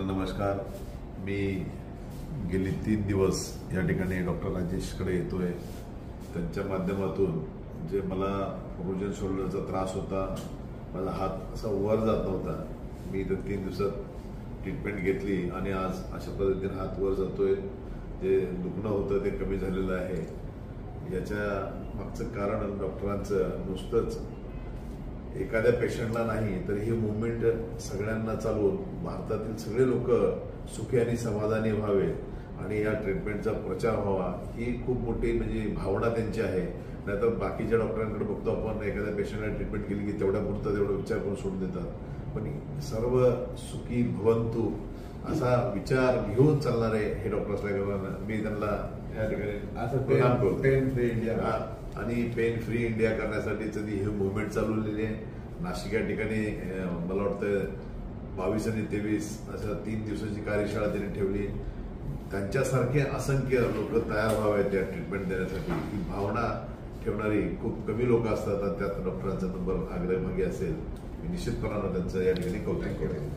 सगळ्यांना नमस्कार। मी गेली 3 दिवस या ठिकाणी डॉक्टर राजेशकडे येतोय। त्यांच्या माध्यमातून जे मला फ्रोजन शोल्डरचा त्रास होता, माझा हात असा वर जात नव्हता, मी तर 3 दिवसात ट्रीटमेंट घेतली आणि आज अशा पद्धतीने हात वर जातोय। जे दुखणं होतं ते कमी झालेलं आहे। याच्या मागचं कारण डॉक्टरांचं नुसतंच एखाद्या पेशंटला नाही तर ही मूवमेंट सगळ्यांना चालवून भारतातील सगळे लोक सुखी आणि समाधानी व्हावे आणि या ट्रीटमेंटचा प्रचार व्हावा, ही खूप मोठी म्हणजे भावना त्यांची आहे। नाहीतर बाकीच्या डॉक्टरांकडे बघतो आपण, एखाद्या पेशंटला ट्रीटमेंट केली की तेवढ्या पुरतं तेवढा विचार करून सोडून देतात, पण सर्व सुखी भवंतु असा विचार घेऊन चालणारे हे डॉक्टर असल्याकारणाने मी त्यांना या ठिकाणी पेन फ्री इंडिया आणि पेन फ्री इंडिया करण्यासाठी त्यांनी ही मूवमेंट चालवलेली आहे। नाशिक या ठिकाणी मला वाटतं 22 आणि 23 अशा 3 दिवसाची कार्यशाळा त्यांनी ठेवली। त्यांच्यासारखे असंख्य लोक तयार व्हावेत या ट्रीटमेंट देण्यासाठी, ही भावना ठेवणारी खूप कमी लोक असतात आणि त्यात डॉक्टरांचा नंबर अग्रभागी असेल। मी निश्चितपणानं त्यांचं या ठिकाणी कौतुक करेन।